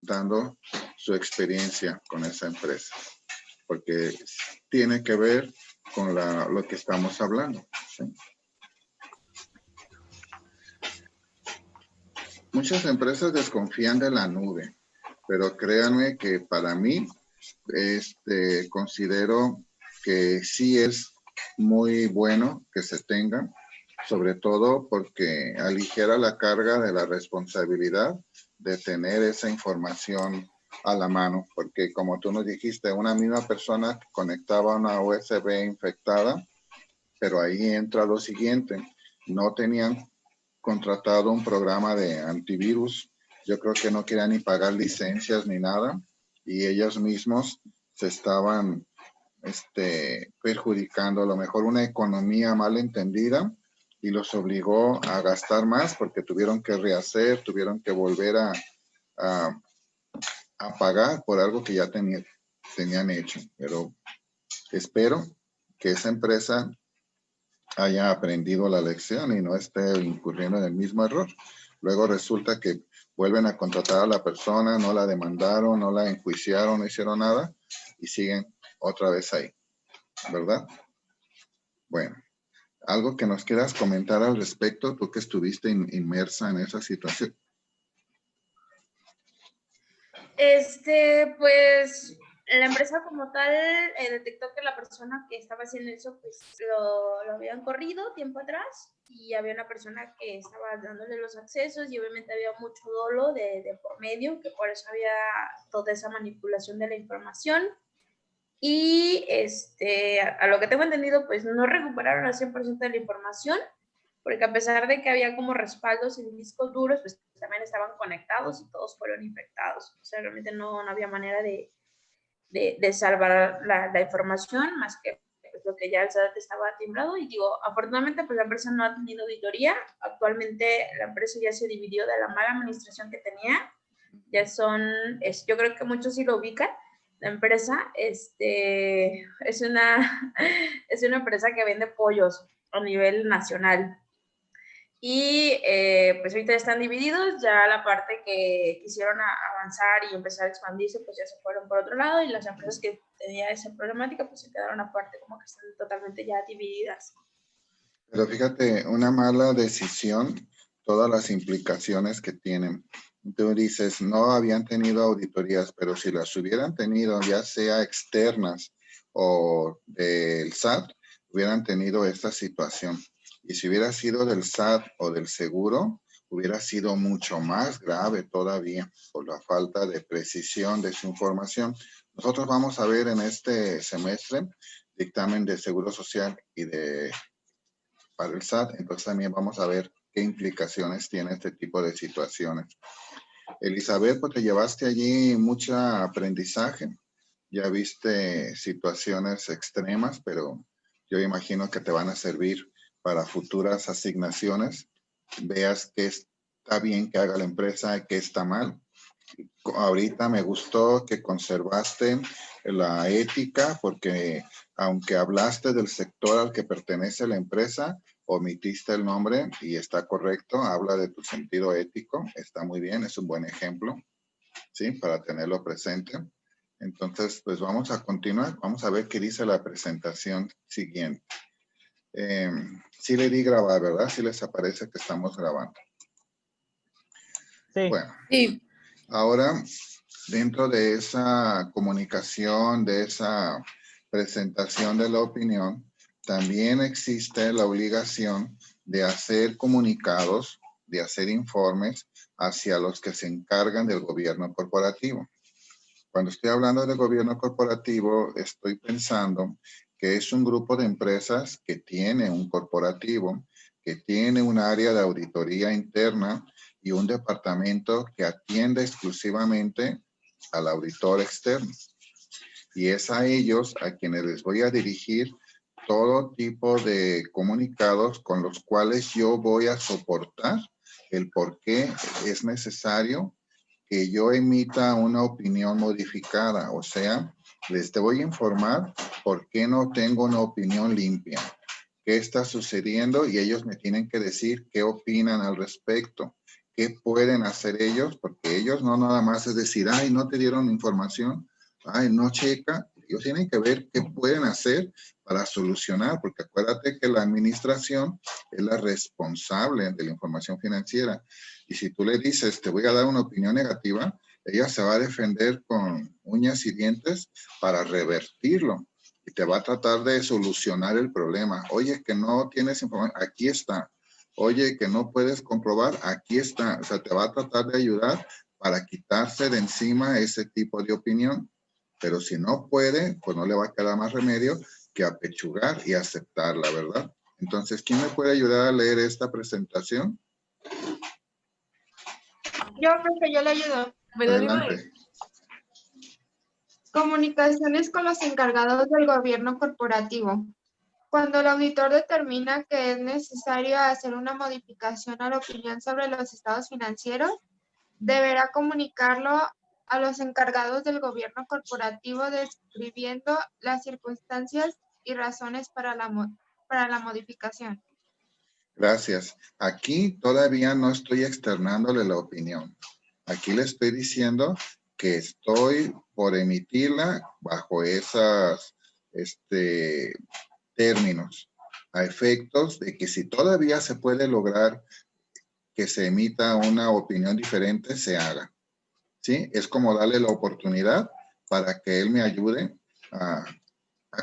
dando su experiencia con esa empresa, porque tiene que ver con lo que estamos hablando, ¿sí? Muchas empresas desconfían de la nube, pero créanme que para mí, considero que sí es muy bueno que se tenga, sobre todo porque aligera la carga de la responsabilidad de tener esa información a la mano, porque como tú nos dijiste, una misma persona conectaba una USB infectada, pero ahí entra lo siguiente, no tenían contratado un programa de antivirus, yo creo que no querían ni pagar licencias ni nada, y ellos mismos se estaban perjudicando a lo mejor una economía mal entendida y los obligó a gastar más porque tuvieron que rehacer, tuvieron que volver a, a pagar por algo que ya tenían hecho. Pero espero que esa empresa haya aprendido la lección y no esté incurriendo en el mismo error. Luego resulta que vuelven a contratar a la persona, no la demandaron, no la enjuiciaron, no hicieron nada y siguen otra vez ahí, ¿verdad? Bueno, algo que nos quieras comentar al respecto, tú que estuviste inmersa en esa situación. Pues la empresa como tal detectó que la persona que estaba haciendo eso, pues lo habían corrido tiempo atrás y había una persona que estaba dándole los accesos y obviamente había mucho dolo de por medio, que por eso había toda esa manipulación de la información. Y a lo que tengo entendido, pues no recuperaron al 100% de la información, porque a pesar de que había como respaldos en discos duros, pues también estaban conectados y todos fueron infectados. O sea, realmente no había manera de salvar la información, más que pues, lo que ya el SAT estaba timbrado. Y digo, afortunadamente, pues la empresa no ha tenido auditoría. Actualmente la empresa ya se dividió de la mala administración que tenía. Ya yo creo que muchos sí lo ubican. La empresa es una empresa que vende pollos a nivel nacional. Y pues ahorita están divididos, ya la parte que quisieron avanzar y empezar a expandirse, pues ya se fueron por otro lado, y las empresas que tenían esa problemática, pues se quedaron aparte, como que están totalmente ya divididas. Pero fíjate, una mala decisión, todas las implicaciones que tienen. Tú dices, no habían tenido auditorías, pero si las hubieran tenido, ya sea externas o del SAT, hubieran tenido esta situación. Y si hubiera sido del SAT o del seguro, hubiera sido mucho más grave todavía por la falta de precisión de su información. Nosotros vamos a ver en este semestre dictamen de Seguro Social y para el SAT, entonces también vamos a ver qué implicaciones tiene este tipo de situaciones. Elizabeth, pues te llevaste allí mucho aprendizaje, ya viste situaciones extremas, pero yo imagino que te van a servir para futuras asignaciones, veas qué está bien que haga la empresa y qué está mal. Ahorita me gustó que conservaste la ética porque aunque hablaste del sector al que pertenece la empresa, omitiste el nombre y está correcto, habla de tu sentido ético, está muy bien, es un buen ejemplo, ¿sí? Para tenerlo presente. Entonces, pues vamos a continuar, vamos a ver qué dice la presentación siguiente. Sí le di grabar, ¿verdad? Sí les aparece que estamos grabando. Sí. Bueno. Sí. Ahora, dentro de esa comunicación, de esa presentación de la opinión, también existe la obligación de hacer comunicados, de hacer informes hacia los que se encargan del gobierno corporativo. Cuando estoy hablando de gobierno corporativo, estoy pensando que es un grupo de empresas que tiene un corporativo, que tiene un área de auditoría interna y un departamento que atiende exclusivamente al auditor externo. Y es a ellos a quienes les voy a dirigir todo tipo de comunicados con los cuales yo voy a soportar el por qué es necesario que yo emita una opinión modificada. O sea, les voy a informar por qué no tengo una opinión limpia, qué está sucediendo y ellos me tienen que decir qué opinan al respecto, qué pueden hacer ellos, porque ellos no nada más es decir, ay, no te dieron información, ay, no checa. Ellos tienen que ver qué pueden hacer para solucionar, porque acuérdate que la administración es la responsable de la información financiera. Y si tú le dices, te voy a dar una opinión negativa, ella se va a defender con uñas y dientes para revertirlo. Y te va a tratar de solucionar el problema. Oye, que no tienes información, aquí está. Oye, que no puedes comprobar, aquí está. O sea, te va a tratar de ayudar para quitarse de encima ese tipo de opinión. Pero si no puede, pues no le va a quedar más remedio que apechugar y aceptarla, ¿verdad? Entonces, ¿quién me puede ayudar a leer esta presentación? Yo creo que yo le ayudo. Adelante. Comunicaciones con los encargados del gobierno corporativo. Cuando el auditor determina que es necesario hacer una modificación a la opinión sobre los estados financieros, deberá comunicarlo a los encargados del gobierno corporativo describiendo las circunstancias y razones para la modificación. Gracias. Aquí todavía no estoy externándole la opinión. Aquí le estoy diciendo que estoy por emitirla bajo esos términos, a efectos de que si todavía se puede lograr que se emita una opinión diferente, se haga. ¿Sí? Es como darle la oportunidad para que él me ayude a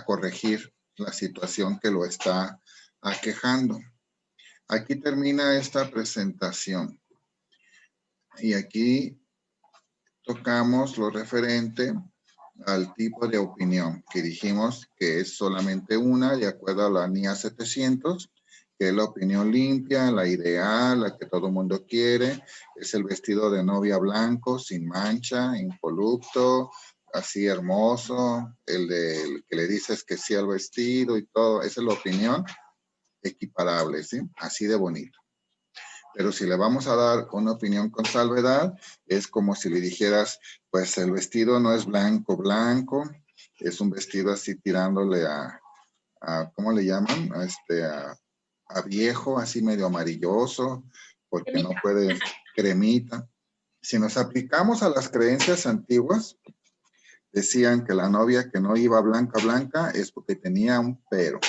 corregir la situación que lo está aquejando. Aquí termina esta presentación. Y aquí tocamos lo referente al tipo de opinión que dijimos que es solamente una de acuerdo a la NIA 700, que es la opinión limpia, la ideal, la que todo mundo quiere, es el vestido de novia blanco, sin mancha, impoluto, así hermoso, el que le dices que sí al vestido y todo, esa es la opinión equiparable, ¿sí? Así de bonito. Pero si le vamos a dar una opinión con salvedad, es como si le dijeras, pues el vestido no es blanco, blanco, es un vestido así tirándole a ¿cómo le llaman? A viejo, así medio amarilloso, porque Cremita. no puede, cremita. Si nos aplicamos a las creencias antiguas, decían que la novia que no iba blanca, blanca, es porque tenía un pero.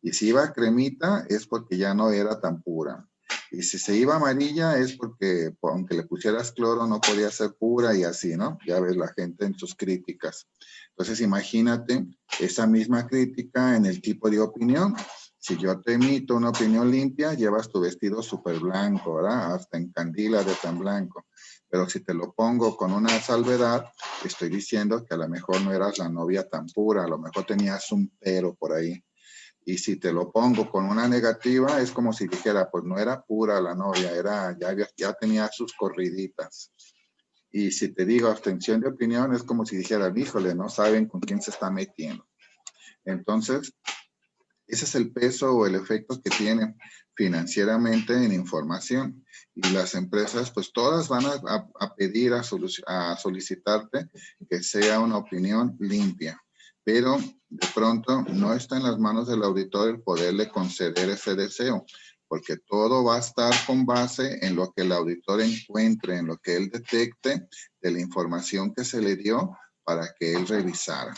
Y si iba cremita, es porque ya no era tan pura. Y si se iba amarilla, es porque aunque le pusieras cloro, no podía ser pura y así, ¿no? Ya ves la gente en sus críticas. Entonces, imagínate esa misma crítica en el tipo de opinión. Si yo te emito una opinión limpia, llevas tu vestido súper blanco, ¿verdad? Hasta en candila de tan blanco. Pero si te lo pongo con una salvedad, estoy diciendo que a lo mejor no eras la novia tan pura, a lo mejor tenías un pero por ahí. Y si te lo pongo con una negativa, es como si dijera, pues no era pura la novia, ya tenía sus corriditas. Y si te digo abstención de opinión, es como si dijera, híjole, no saben con quién se está metiendo. Entonces, ese es el peso o el efecto que tiene financieramente en información. Y las empresas, pues todas van a pedir, a solicitarte que sea una opinión limpia. Pero de pronto no está en las manos del auditor el poderle conceder ese deseo, porque todo va a estar con base en lo que el auditor encuentre, en lo que él detecte de la información que se le dio para que él revisara.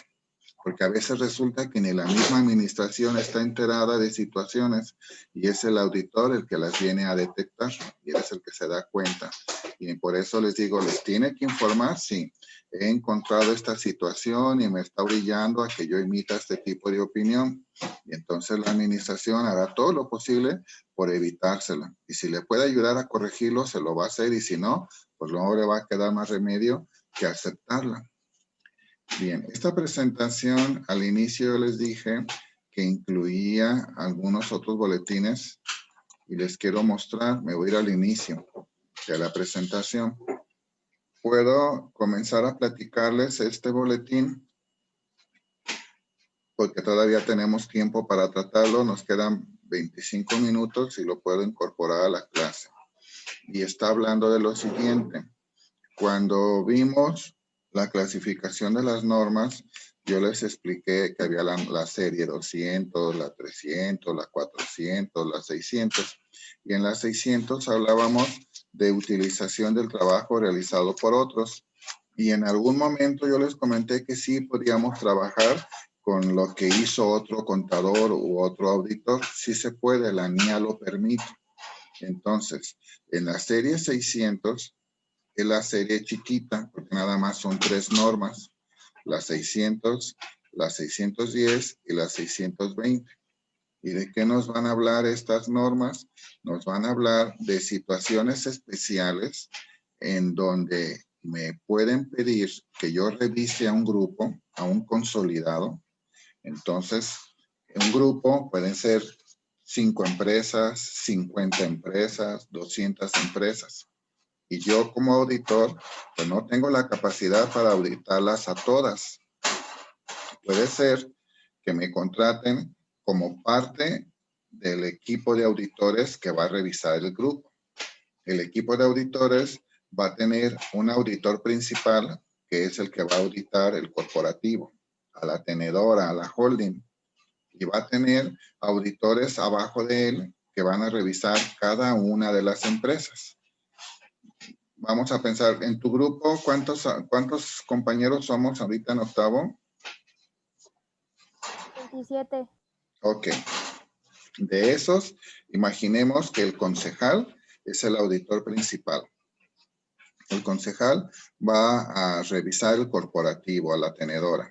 Porque a veces resulta que ni la misma administración está enterada de situaciones y es el auditor el que las viene a detectar y es el que se da cuenta. Y por eso les digo, ¿les tiene que informar? Sí, he encontrado esta situación y me está brillando a que yo emita este tipo de opinión. Y entonces la administración hará todo lo posible por evitársela. Y si le puede ayudar a corregirlo, se lo va a hacer y si no, pues luego le va a quedar más remedio que aceptarla. Bien, esta presentación al inicio les dije que incluía algunos otros boletines y les quiero mostrar, me voy a ir al inicio de la presentación. Puedo comenzar a platicarles este boletín porque todavía tenemos tiempo para tratarlo, nos quedan 25 minutos y lo puedo incorporar a la clase. Y está hablando de lo siguiente. Cuando vimos la clasificación de las normas, yo les expliqué que había la serie 200, la 300, la 400, la 600. Y en la 600 hablábamos de utilización del trabajo realizado por otros. Y en algún momento yo les comenté que sí podíamos trabajar con lo que hizo otro contador u otro auditor. Sí se puede, la NIA lo permite. Entonces, en la serie 600, es la serie chiquita, porque nada más son 3 normas, la 600, la 610 y la 620. ¿Y de qué nos van a hablar estas normas? Nos van a hablar de situaciones especiales en donde me pueden pedir que yo revise a un grupo, a un consolidado. Entonces, un grupo pueden ser 5 empresas, 50 empresas, 200 empresas. Y yo como auditor, pues no tengo la capacidad para auditarlas a todas. Puede ser que me contraten como parte del equipo de auditores que va a revisar el grupo. El equipo de auditores va a tener un auditor principal, que es el que va a auditar el corporativo, a la tenedora, a la holding. Y va a tener auditores abajo de él que van a revisar cada una de las empresas. Vamos a pensar, en tu grupo, ¿cuántos compañeros somos ahorita en octavo? 27. Ok. De esos, imaginemos que el concejal es el auditor principal. El concejal va a revisar el corporativo, a la tenedora.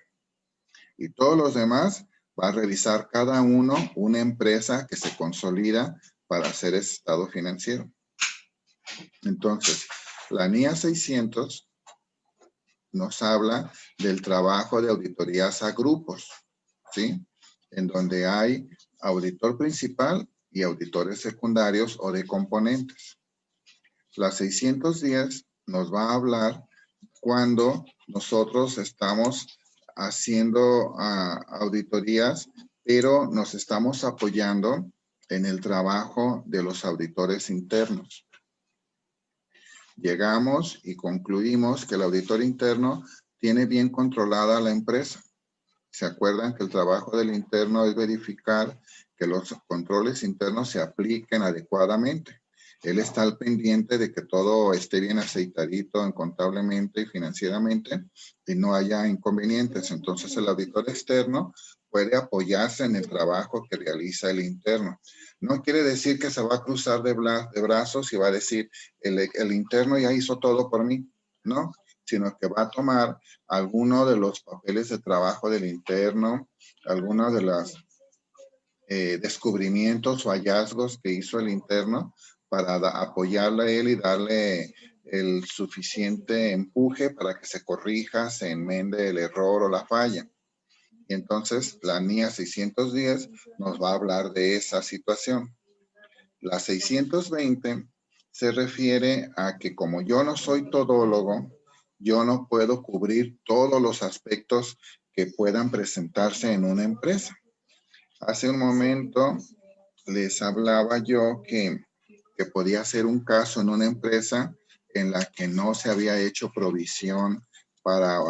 Y todos los demás va a revisar cada uno una empresa que se consolida para hacer ese estado financiero. Entonces, la NIA 600 nos habla del trabajo de auditorías a grupos, ¿sí? En donde hay auditor principal y auditores secundarios o de componentes. La 610 nos va a hablar cuando nosotros estamos haciendo auditorías, pero nos estamos apoyando en el trabajo de los auditores internos. Llegamos y concluimos que el auditor interno tiene bien controlada la empresa. ¿Se acuerdan que el trabajo del interno es verificar que los controles internos se apliquen adecuadamente? Él está al pendiente de que todo esté bien aceitadito contablemente y financieramente y no haya inconvenientes. Entonces el auditor externo puede apoyarse en el trabajo que realiza el interno. No quiere decir que se va a cruzar de brazos y va a decir, el interno ya hizo todo por mí, ¿no? Sino que va a tomar alguno de los papeles de trabajo del interno, algunos de los descubrimientos o hallazgos que hizo el interno para apoyarle a él y darle el suficiente empuje para que se corrija, se enmende el error o la falla. Y entonces la NIA 610 nos va a hablar de esa situación. La 620 se refiere a que como yo no soy todólogo, yo no puedo cubrir todos los aspectos que puedan presentarse en una empresa. Hace un momento les hablaba yo que podía ser un caso en una empresa en la que no se había hecho provisión para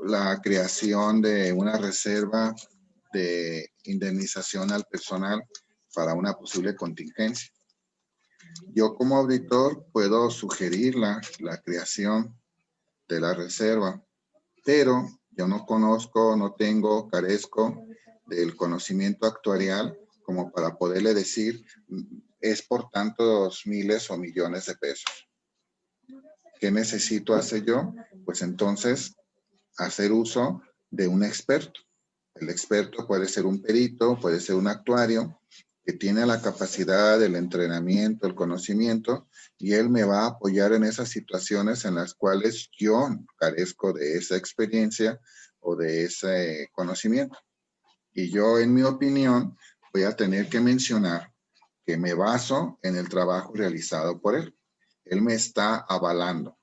la creación de una reserva de indemnización al personal para una posible contingencia. Yo como auditor puedo sugerir la creación de la reserva, pero yo no conozco, no tengo, carezco del conocimiento actuarial como para poderle decir es por tantos miles o millones de pesos. ¿Qué necesito hacer yo? Pues entonces hacer uso de un experto. El experto puede ser un perito, puede ser un actuario que tiene la capacidad, el entrenamiento, el conocimiento, y él me va a apoyar en esas situaciones en las cuales yo carezco de esa experiencia o de ese conocimiento. Y yo, en mi opinión, voy a tener que mencionar que me baso en el trabajo realizado por él. Él me está avalando.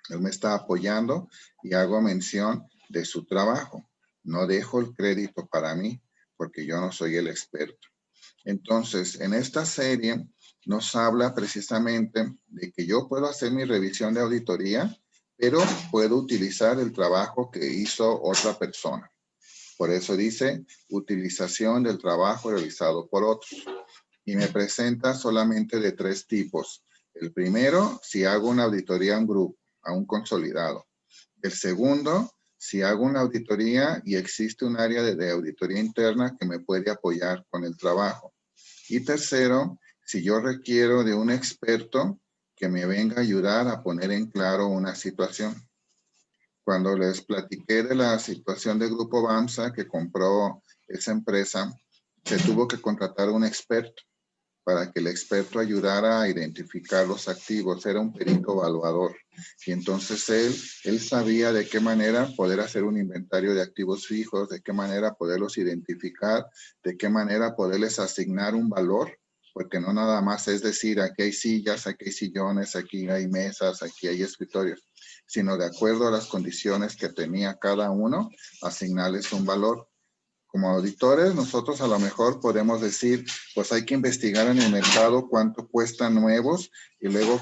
Él me está apoyando y hago mención de su trabajo. No dejo el crédito para mí porque yo no soy el experto. Entonces, en esta serie nos habla precisamente de que yo puedo hacer mi revisión de auditoría, pero puedo utilizar el trabajo que hizo otra persona. Por eso dice utilización del trabajo realizado por otros. Y me presenta solamente de 3 tipos. El primero, si hago una auditoría a un grupo, a un consolidado. El segundo, si hago una auditoría y existe un área de auditoría interna que me puede apoyar con el trabajo. Y tercero, si yo requiero de un experto que me venga a ayudar a poner en claro una situación. Cuando les platiqué de la situación del Grupo BAMSA que compró esa empresa, se tuvo que contratar un experto para que el experto ayudara a identificar los activos. Era un perito evaluador. Y entonces él sabía de qué manera poder hacer un inventario de activos fijos, de qué manera poderlos identificar, de qué manera poderles asignar un valor, porque no nada más es decir, aquí hay sillas, aquí hay sillones, aquí hay mesas, aquí hay escritorios, sino de acuerdo a las condiciones que tenía cada uno, asignarles un valor. Como auditores, nosotros a lo mejor podemos decir, pues hay que investigar en el mercado cuánto cuestan nuevos y luego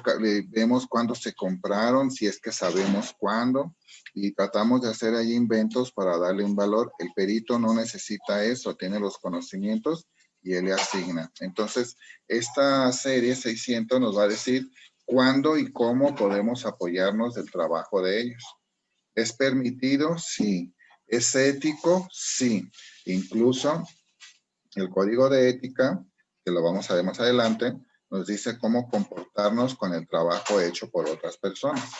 vemos cuándo se compraron, si es que sabemos cuándo, y tratamos de hacer ahí inventos para darle un valor. El perito no necesita eso, tiene los conocimientos y él le asigna. Entonces, esta serie 600 nos va a decir cuándo y cómo podemos apoyarnos del trabajo de ellos. ¿Es permitido? Sí. ¿Es ético? Sí. Incluso el código de ética, que lo vamos a ver más adelante, nos dice cómo comportarnos con el trabajo hecho por otras personas.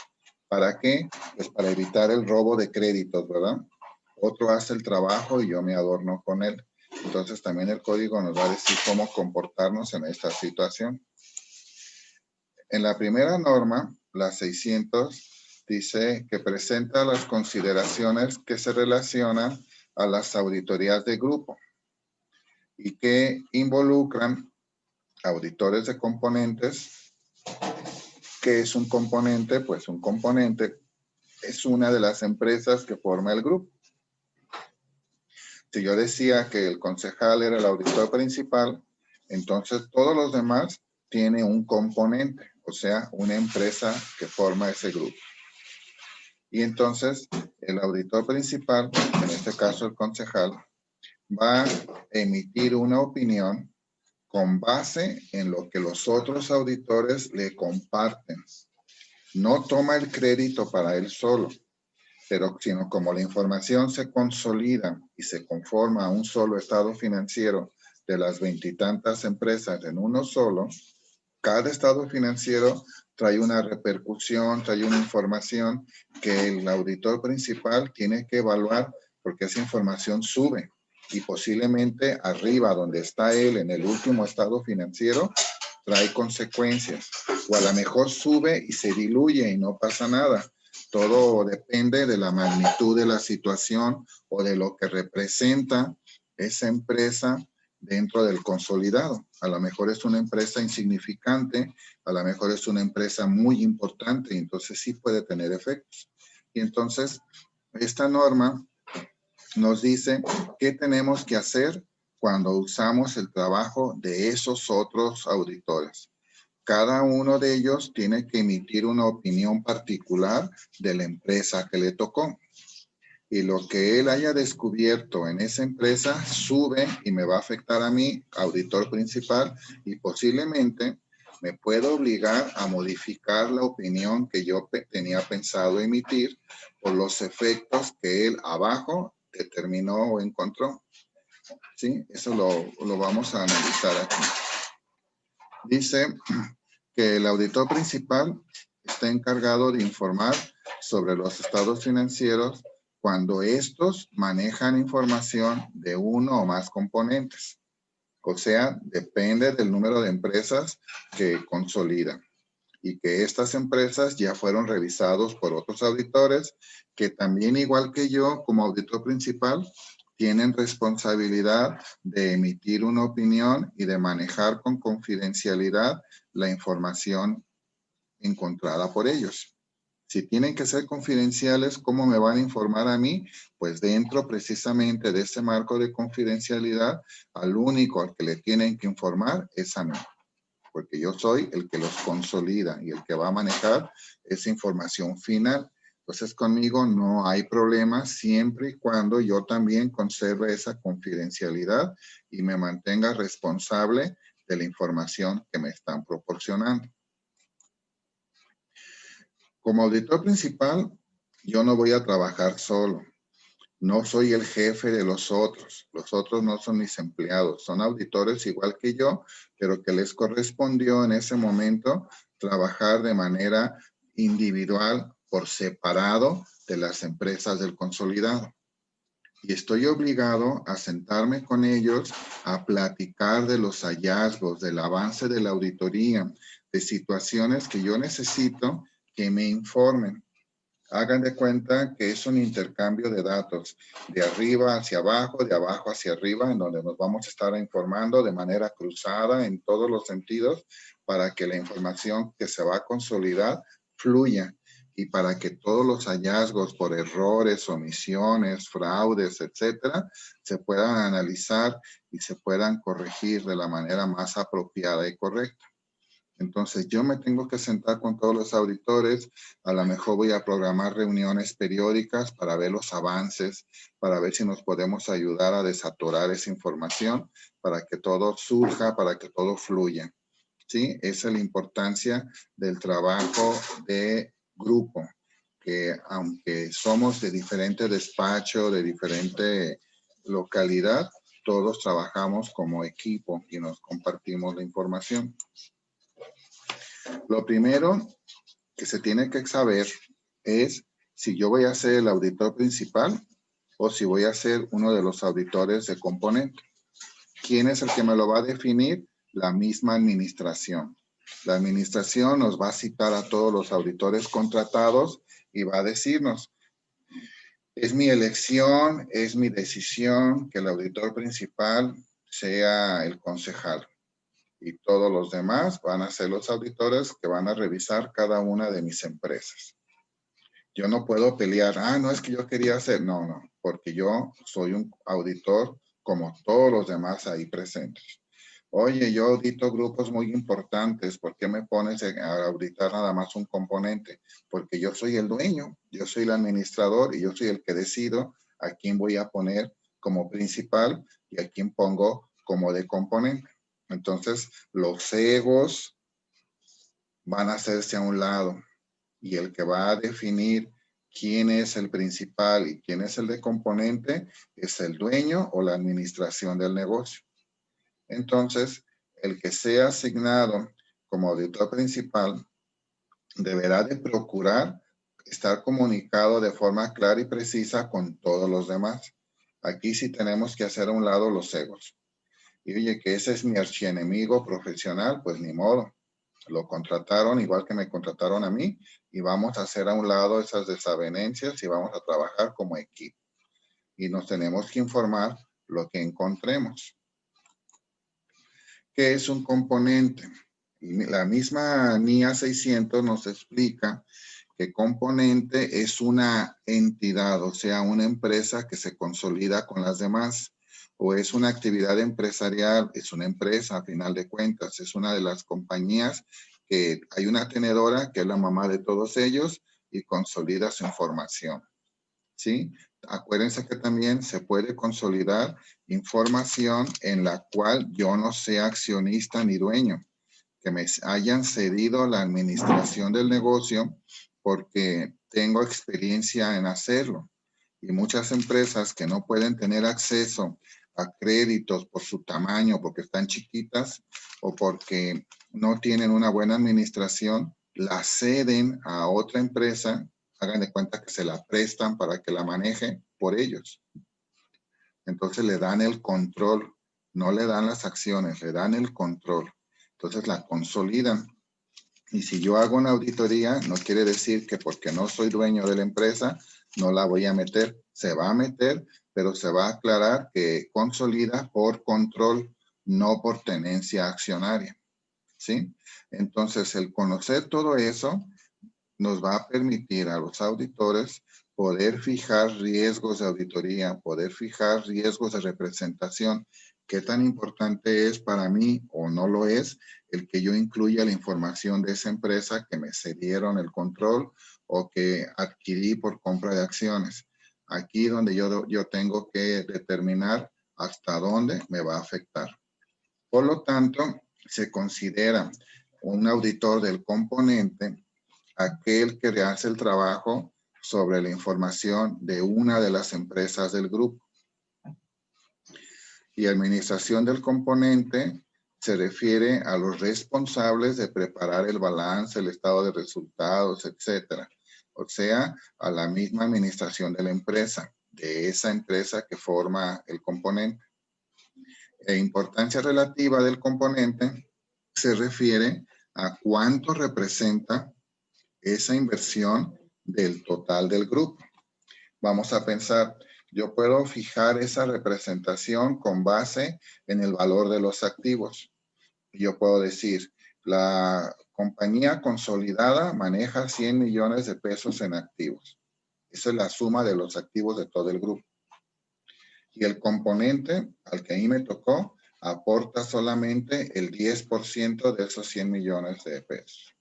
¿Para qué? Pues para evitar el robo de créditos, ¿verdad? Otro hace el trabajo y yo me adorno con él. Entonces también el código nos va a decir cómo comportarnos en esta situación. En la primera norma, la 600, dice que presenta las consideraciones que se relacionan a las auditorías de grupo y que involucran auditores de componentes. ¿Qué es un componente? Pues un componente es una de las empresas que forma el grupo. Si yo decía que el concejal era el auditor principal, entonces todos los demás tienen un componente, o sea, una empresa que forma ese grupo. Y entonces el auditor principal, en este caso el concejal, va a emitir una opinión con base en lo que los otros auditores le comparten. No toma el crédito para él solo, pero sino como la información se consolida y se conforma a un solo estado financiero de las 20 y tantas empresas en uno solo, cada estado financiero trae una repercusión, trae una información que el auditor principal tiene que evaluar porque esa información sube y posiblemente arriba donde está él en el último estado financiero trae consecuencias o a lo mejor sube y se diluye y no pasa nada. Todo depende de la magnitud de la situación o de lo que representa esa empresa dentro del consolidado. A lo mejor es una empresa insignificante, a lo mejor es una empresa muy importante, y entonces sí puede tener efectos. Y entonces, esta norma nos dice qué tenemos que hacer cuando usamos el trabajo de esos otros auditores. Cada uno de ellos tiene que emitir una opinión particular de la empresa que le tocó. Y lo que él haya descubierto en esa empresa sube y me va a afectar a mí, auditor principal, y posiblemente me pueda obligar a modificar la opinión que yo tenía pensado emitir por los efectos que él abajo determinó o encontró. ¿Sí? Eso lo vamos a analizar aquí. Dice que el auditor principal está encargado de informar sobre los estados financieros cuando estos manejan información de uno o más componentes. O sea, depende del número de empresas que consolidan y que estas empresas ya fueron revisados por otros auditores que también, igual que yo, como auditor principal, tienen responsabilidad de emitir una opinión y de manejar con confidencialidad la información encontrada por ellos. Si tienen que ser confidenciales, ¿cómo me van a informar a mí? Pues dentro precisamente de ese marco de confidencialidad, al único al que le tienen que informar es a mí, porque yo soy el que los consolida y el que va a manejar esa información final. Entonces conmigo no hay problema siempre y cuando yo también conserve esa confidencialidad y me mantenga responsable de la información que me están proporcionando. Como auditor principal, yo no voy a trabajar solo. No soy el jefe de los otros. Los otros no son mis empleados. Son auditores igual que yo, pero que les correspondió en ese momento trabajar de manera individual por separado de las empresas del consolidado. Y estoy obligado a sentarme con ellos a platicar de los hallazgos, del avance de la auditoría, de situaciones que yo necesito que me informen. Hagan de cuenta que es un intercambio de datos, de arriba hacia abajo, de abajo hacia arriba, en donde nos vamos a estar informando de manera cruzada en todos los sentidos para que la información que se va a consolidar fluya y para que todos los hallazgos por errores, omisiones, fraudes, etcétera, se puedan analizar y se puedan corregir de la manera más apropiada y correcta. Entonces, yo me tengo que sentar con todos los auditores, a lo mejor voy a programar reuniones periódicas para ver los avances, para ver si nos podemos ayudar a desatorar esa información, para que todo surja, para que todo fluya. ¿Sí? Esa es la importancia del trabajo de grupo, que aunque somos de diferente despacho, de diferente localidad, todos trabajamos como equipo y nos compartimos la información. Lo primero que se tiene que saber es si yo voy a ser el auditor principal o si voy a ser uno de los auditores de componente. ¿Quién es el que me lo va a definir? La misma administración. La administración nos va a citar a todos los auditores contratados y va a decirnos, es mi elección, es mi decisión que el auditor principal sea el concejal. Y todos los demás van a ser los auditores que van a revisar cada una de mis empresas. Yo no puedo pelear, no es que yo quería hacer, no, porque yo soy un auditor como todos los demás ahí presentes. Oye, yo audito grupos muy importantes, ¿por qué me pones a auditar nada más un componente? Porque yo soy el dueño, yo soy el administrador y yo soy el que decido a quién voy a poner como principal y a quién pongo como de componente. Entonces, los egos van a hacerse a un lado y el que va a definir quién es el principal y quién es el de componente es el dueño o la administración del negocio. Entonces, el que sea asignado como auditor principal deberá de procurar estar comunicado de forma clara y precisa con todos los demás. Aquí sí tenemos que hacer a un lado los egos. Y oye, que ese es mi archienemigo profesional, pues ni modo. Lo contrataron igual que me contrataron a mí y vamos a hacer a un lado esas desavenencias y vamos a trabajar como equipo. Y nos tenemos que informar lo que encontremos. ¿Qué es un componente? La misma NIA 600 nos explica que componente es una entidad, o sea, una empresa que se consolida con las demás. O es una actividad empresarial, es una empresa a final de cuentas, es una de las compañías que hay una tenedora que es la mamá de todos ellos y consolida su información. ¿Sí? Acuérdense que también se puede consolidar información en la cual yo no sea accionista ni dueño, que me hayan cedido la administración del negocio porque tengo experiencia en hacerlo. Y muchas empresas que no pueden tener acceso a créditos por su tamaño, porque están chiquitas o porque no tienen una buena administración, la ceden a otra empresa, hagan de cuenta que se la prestan para que la maneje por ellos. Entonces le dan el control, no le dan las acciones, le dan el control. Entonces la consolidan. Y si yo hago una auditoría, no quiere decir que porque no soy dueño de la empresa, no la voy a meter. Se va a meter, pero se va a aclarar que consolida por control, no por tenencia accionaria. ¿Sí? Entonces, el conocer todo eso nos va a permitir a los auditores poder fijar riesgos de auditoría, poder fijar riesgos de representación. ¿Qué tan importante es para mí o no lo es el que yo incluya la información de esa empresa que me cedieron el control o que adquirí por compra de acciones? Aquí donde yo tengo que determinar hasta dónde me va a afectar. Por lo tanto, se considera un auditor del componente aquel que hace el trabajo sobre la información de una de las empresas del grupo. Y administración del componente se refiere a los responsables de preparar el balance, el estado de resultados, etcétera. O sea, a la misma administración de la empresa, de esa empresa que forma el componente. E importancia relativa del componente se refiere a cuánto representa esa inversión del total del grupo. Vamos a pensar, yo puedo fijar esa representación con base en el valor de los activos. Yo puedo decir, la compañía consolidada maneja 100 millones de pesos en activos. Esa es la suma de los activos de todo el grupo. Y el componente al que a mí me tocó aporta solamente el 10% de esos 100 millones de pesos.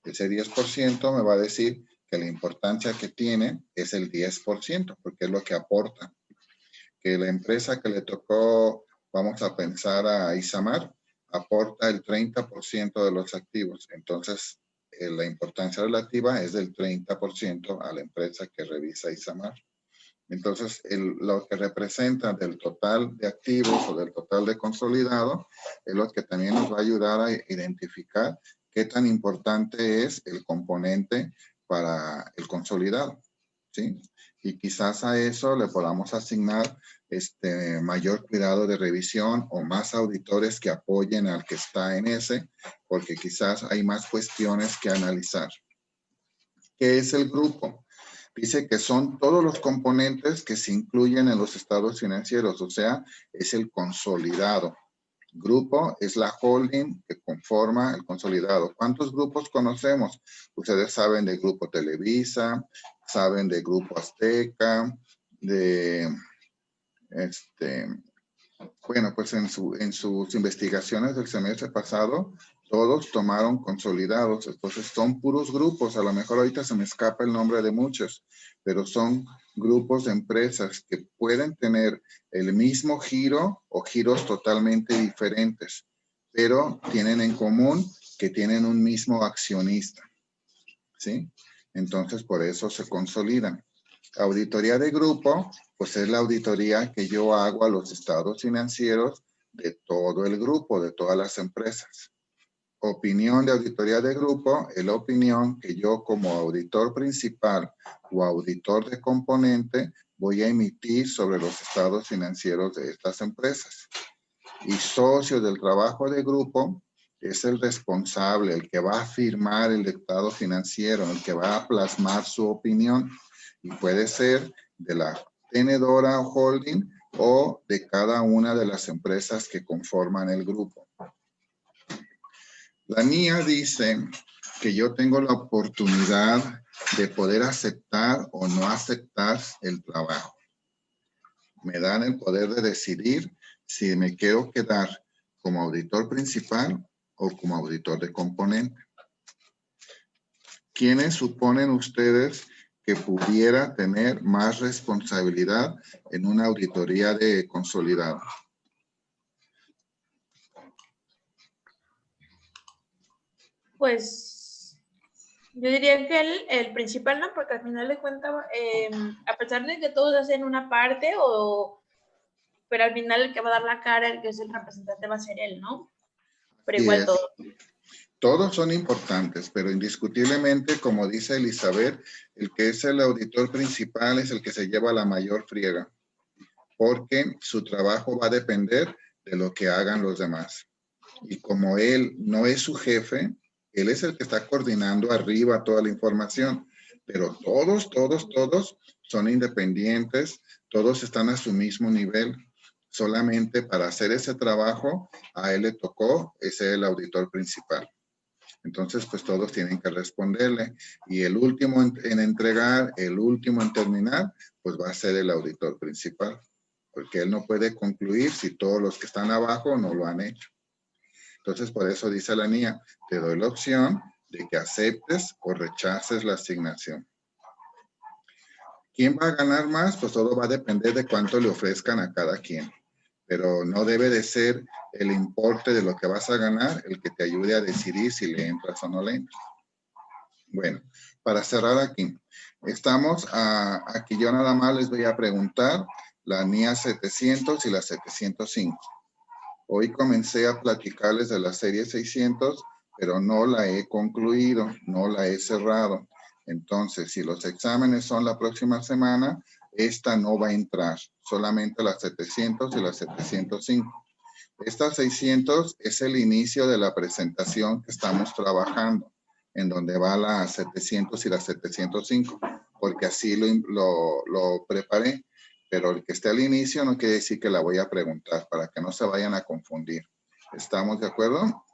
Ese 10% me va a decir que la importancia que tiene es el 10%, porque es lo que aporta. Que la empresa que le tocó, vamos a pensar a Isamar, aporta el 30% de los activos. Entonces, la importancia relativa es del 30% a la empresa que revisa Isamar. Entonces, lo que representa del total de activos o del total de consolidado es lo que también nos va a ayudar a identificar qué tan importante es el componente para el consolidado, ¿sí? Y quizás a eso le podamos asignar mayor cuidado de revisión o más auditores que apoyen al que está en ese, porque quizás hay más cuestiones que analizar. ¿Qué es el grupo? Dice que son todos los componentes que se incluyen en los estados financieros, o sea, es el consolidado. Grupo es la holding que conforma el consolidado. ¿Cuántos grupos conocemos? Ustedes saben del Grupo Televisa, saben del Grupo Azteca, de bueno, pues en sus investigaciones del semestre pasado, todos tomaron consolidados, entonces son puros grupos, a lo mejor ahorita se me escapa el nombre de muchos, pero son grupos de empresas que pueden tener el mismo giro o giros totalmente diferentes, pero tienen en común que tienen un mismo accionista, ¿sí? Entonces por eso se consolidan. Auditoría de grupo, pues es la auditoría que yo hago a los estados financieros de todo el grupo, de todas las empresas. Opinión de auditoría de grupo es la opinión que yo como auditor principal o auditor de componente voy a emitir sobre los estados financieros de estas empresas. Y socio del trabajo de grupo es el responsable, el que va a firmar el estado financiero, el que va a plasmar su opinión. Y puede ser de la tenedora o holding o de cada una de las empresas que conforman el grupo. La mía dice que yo tengo la oportunidad de poder aceptar o no aceptar el trabajo. Me dan el poder de decidir si me quiero quedar como auditor principal o como auditor de componente. ¿Quiénes suponen ustedes que pudiera tener más responsabilidad en una auditoría de consolidado? Pues yo diría que el principal, ¿no? Porque al final de cuentas, a pesar de que todos hacen una parte, pero al final el que va a dar la cara, el que es el representante va a ser él, ¿no? Pero igual todo. Todos son importantes, pero indiscutiblemente, como dice Elizabeth, el que es el auditor principal es el que se lleva la mayor friega, porque su trabajo va a depender de lo que hagan los demás. Y como él no es su jefe, él es el que está coordinando arriba toda la información, pero todos son independientes, todos están a su mismo nivel. Solamente para hacer ese trabajo, a él le tocó ser el auditor principal. Entonces, pues todos tienen que responderle. Y el último en entregar, el último en terminar, pues va a ser el auditor principal. Porque él no puede concluir si todos los que están abajo no lo han hecho. Entonces, por eso dice la niña, te doy la opción de que aceptes o rechaces la asignación. ¿Quién va a ganar más? Pues todo va a depender de cuánto le ofrezcan a cada quien. Pero no debe de ser el importe de lo que vas a ganar el que te ayude a decidir si le entras o no le entras. Bueno, para cerrar aquí, estamos aquí yo nada más les voy a preguntar la NIA 700 y la 705. Hoy comencé a platicarles de la serie 600, pero no la he concluido, no la he cerrado. Entonces, si los exámenes son la próxima semana, esta no va a entrar, solamente la 700 y la 705. Esta 600 es el inicio de la presentación que estamos trabajando, en donde va la 700 y la 705, porque así lo preparé. Pero el que esté al inicio no quiere decir que la voy a preguntar, para que no se vayan a confundir. ¿Estamos de acuerdo?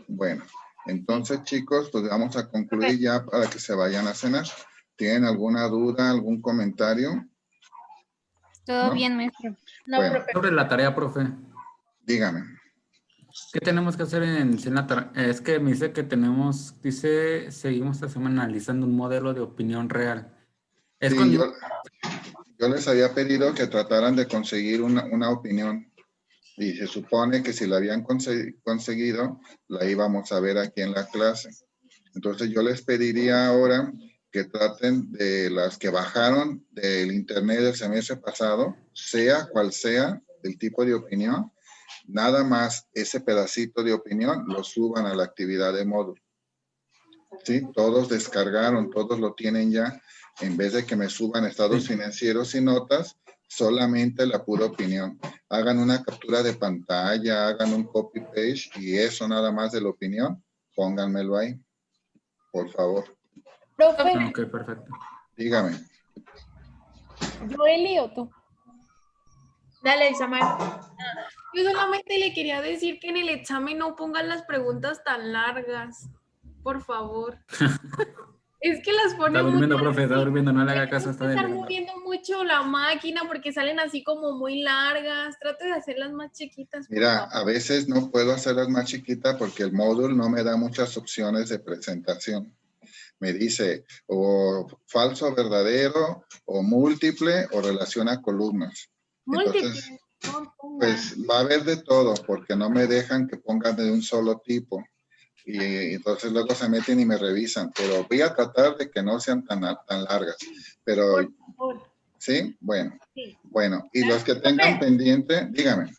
Bueno, entonces chicos, pues vamos a concluir ya para que se vayan a cenar. ¿Tienen alguna duda, algún comentario? Todo ¿No? bien, maestro. No, Bueno. profe. Sobre la tarea, profe. Dígame. ¿Qué tenemos que hacer en la tarea? Es que me dice que tenemos, dice, seguimos esta semana analizando un modelo de opinión real. Es Sí, con... yo les había pedido que trataran de conseguir una opinión y se supone que si la habían conseguido, la íbamos a ver aquí en la clase. Entonces yo les pediría ahora que traten de las que bajaron del internet del semestre pasado, sea cual sea el tipo de opinión, nada más ese pedacito de opinión lo suban a la actividad de módulo. ¿Sí? Todos descargaron, todos lo tienen ya. En vez de que me suban estados financieros y notas, solamente la pura opinión. Hagan una captura de pantalla, hagan un copy paste y eso nada más de la opinión, pónganmelo ahí, por favor. Profe, Ok, perfecto. Dígame. ¿Joeli o tú? Dale, Isamar. Yo solamente le quería decir que en el examen no pongan las preguntas tan largas, por favor. Es que las Está ponen muy durmiendo, profe, está durmiendo, no le haga caso, está Están delirando. moviendo mucho la máquina porque salen así como muy largas. Trate de hacerlas más chiquitas. por Mira, favor. a veces no puedo hacerlas más chiquitas porque el módulo no me da muchas opciones de presentación. Me dice o falso verdadero, o múltiple, o relación a columnas. Entonces, Múltiples, no pongan. pues va a haber de todo, porque no me dejan que pongan de un solo tipo. Y entonces luego se meten y me revisan, pero voy a tratar de que no sean tan largas. Pero, Por favor. ¿sí? Bueno. Sí. Bueno, y los que tengan pendiente, dígame.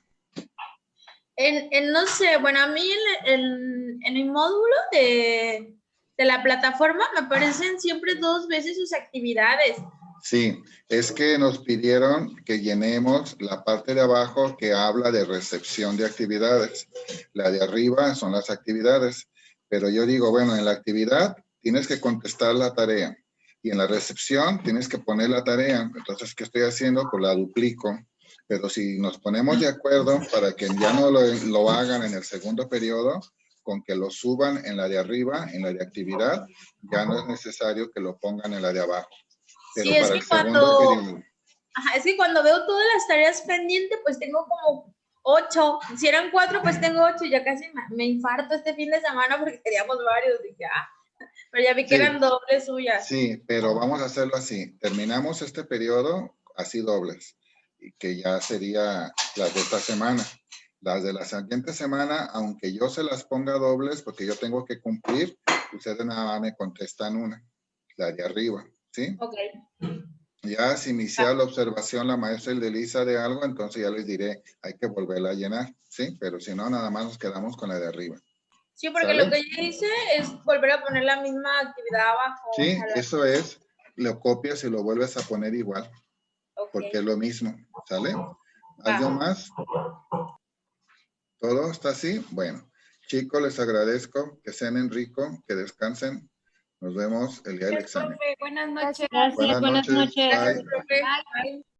No sé, bueno, a mí en mi módulo de la plataforma me aparecen siempre 2 veces sus actividades. Sí, es que nos pidieron que llenemos la parte de abajo que habla de recepción de actividades. La de arriba son las actividades. Pero yo digo, bueno, en la actividad tienes que contestar la tarea. Y en la recepción tienes que poner la tarea. Entonces, ¿qué estoy haciendo? Pues la duplico. Pero si nos ponemos de acuerdo para que ya no lo hagan en el segundo periodo, con que lo suban en la de arriba, en la de actividad, ya no es necesario que lo pongan en la de abajo. Pero Sí, es para que el segundo periodo. es que cuando veo todas las tareas pendientes, pues tengo como 8. Si eran 4, pues tengo 8. Ya casi me infarto este fin de semana porque teníamos varios. Dije, pero ya vi que Sí. eran dobles suyas. Sí, pero vamos a hacerlo así. Terminamos este periodo así dobles, y que ya sería las de esta semana. Las de la siguiente semana, aunque yo se las ponga dobles, porque yo tengo que cumplir, ustedes nada más me contestan una, la de arriba, ¿sí? Ok. Ya si iniciar la observación la maestra y Elisa de algo, entonces ya les diré, hay que volverla a llenar, ¿sí? Pero si no, nada más nos quedamos con la de arriba. Sí, porque ¿Sale? lo que yo hice es volver a poner la misma actividad abajo. Sí, o sea, eso es, lo copias y lo vuelves a poner igual, ok. porque es lo mismo, ¿sale? ¿Algo más? ¿Todo está así? Bueno, chicos, les agradezco que cenen rico, que descansen. Nos vemos el día del examen. Profe, buenas noches. Gracias, buenas noches. Bye. Profe. Bye.